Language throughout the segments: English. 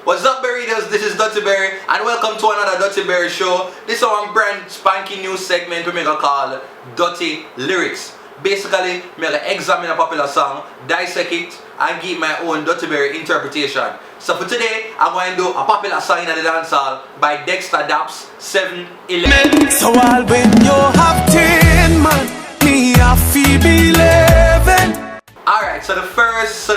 What's up, Berries? This is Dirty Berry, and welcome to another Dirty Berry show. This is our brand spanking new segment we make a call Dirty Lyrics. Basically, we examine a popular song, dissect it, and give my own Dirty Berry interpretation. So for today, I'm going to do a popular song in the dancehall by Dexta Daps, 7-11. So I'll when you have 10 man, me I feel 11. Alright, so the first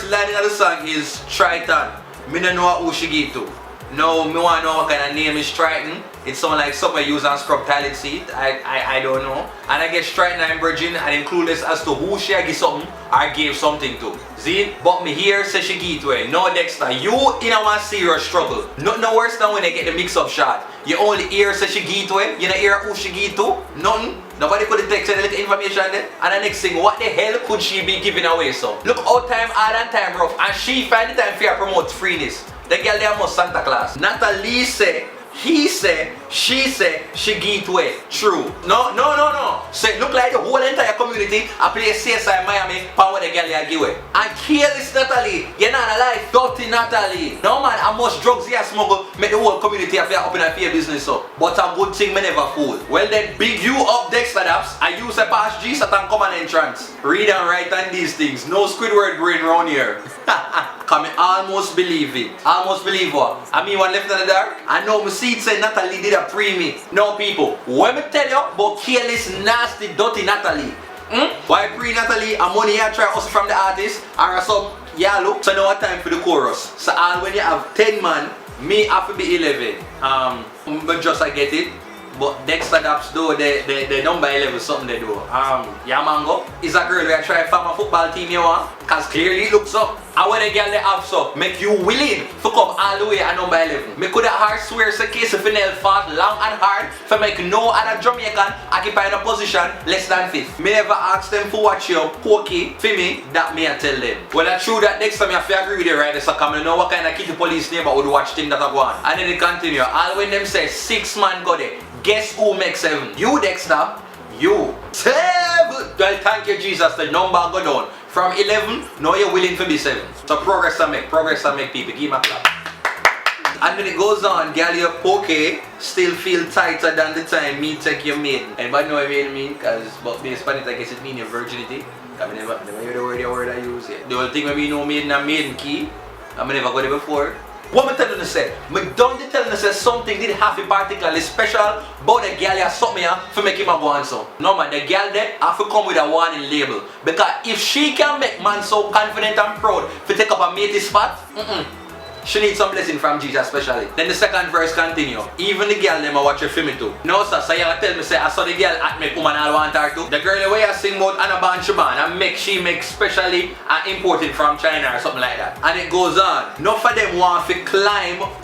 line of the song is Triton. Me don't know who she give to. No, me want to know what kind of name is Triton. It sounds like something used on scrub toilet seat. I don't know. And I guess Triton and Virgin and clueless as to who she give something or gave something to. See? But me here say she give to her. No, Dexta, you in a one serious struggle. Nothing worse than when they get the mix up shot. You only hear say she give to her. You don't hear who she give to. Nothing. Nobody could text any little information there. And the next thing, what the hell could she be giving away so? Look how time hard and time rough. And she find the time for her promote freeness. The girl there must Santa Claus. Natalie say, he say, she say, she give to it. True. No. Say, look like the whole entire community I play CSI Miami for what the girl there give it. And careless Natalie, you're not alive. Dirty Natalie. No man, how much drugs you smuggle make the whole community have up in a fair business so. But a good thing me never fool. Well then, big you up Dexta Daps. I use a pass G Satan common entrance. Read and write on these things. No Squidward brain round here. Come I almost believe it. Almost believe what? I mean one left in the dark? I know my seat say Natalie did a pree me. No people, when me tell you about careless, nasty, dirty Natalie. Why pree Natalie? And money I try also from the artist or some yeah look. So now time for the chorus. So all when you have 10 man, me have to be 11. But just I get it. But Dexta Daps do the number 11 something they do. Yeah Mango is a girl who try from a football team you want. Cause clearly it looks up. And when the girl they have so make you willing to come all the way at number 11. Me coulda hard swear it's a case of nail fast long and hard for make no other Jamaican occupying a position less than 5th. Me never ask them for watch your pokey for me, that me I tell them. Well I true that next time I have to agree with you right so come I know what kind of kitty police neighbor would watch things that are going on. And then they continue. All when them say 6 man go there. Guess who makes 7? You Dexta. You. 7! Well, thank you Jesus, the number go down. From 11, now you're willing to be 7. So progress I make people. Give me a clap. And then it goes on, girl you okay, still feel tighter than the time me take your maiden. Anybody know what I mean? Because but based on it I guess it means your virginity. I never hear the word I use it. The only thing when we know maiden and maiden key, I never got it before. What am I telling you say? Me don't telling you say something did have a particularly special about the girl here something here for make him a go on so. No man, the girl there have to come with a warning label. Because if she can make man so confident and proud to take up a matey spot, she needs some blessing from Jesus especially. Then the second verse continue. Even the girl them watch your film too. No sir, so you tell me say I saw the girl at make woman I want her to. The girl the way I sing about Anna Banchuban and she make specially imported from China or something like that. And it goes on. Enough of them want to climb up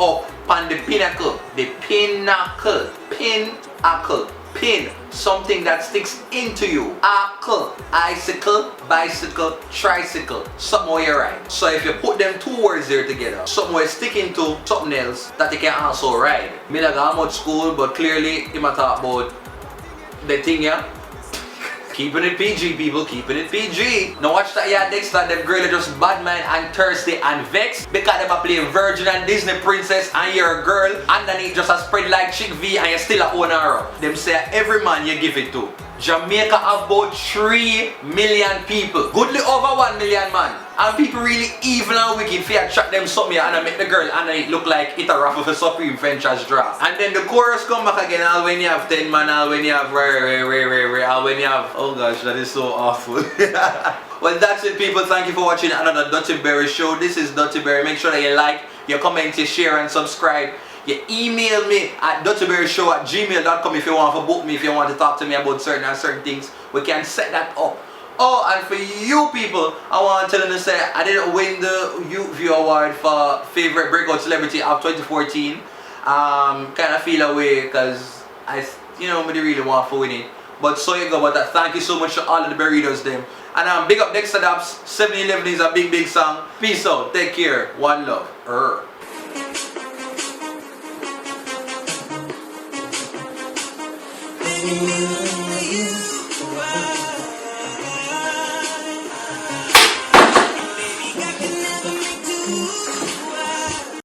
on the pinnacle. The pinnacle. Pinnacle. Pin, something that sticks into you. Ackle, icicle, bicycle, tricycle. Something where you ride. So if you put them 2 words there together, something where sticking to something else that you can also ride. Me like how much school, but clearly you might talk about the thing yeah. Keeping it PG, people, keeping it PG. Now watch that yeah Dexta, them girl are just bad man and thirsty and vexed because them are playing Virgin and Disney Princess and you're a girl underneath just a spread like Chick V and you still a own her. Them say every man you give it to. Jamaica have about 3 million people. Goodly over 1 million man. And people really evil and wicked if you attract them something and make the girl and it look like it a raffle for Supreme Ventures draft. And then the chorus come back again all when you have 10 man, all when you have all when you have oh gosh that is so awful. Well that's it people, thank you for watching another Dirty Berry show. This is Dirty Berry. Make sure that you like, you comment, you share and subscribe. You email me at dirtyberryshow@gmail.com if you want to book me, if you want to talk to me about certain things. We can set that up. Oh, and for you people, I want to tell you to say I didn't win the Youth View Award for Favorite Breakout Celebrity of 2014. Kind of feel away because I really want to win it. But so you go about that. Thank you so much to all of the Berritos them. And big up Dexta Daps. 7-11 is a big song. Peace out. Take care. One love. You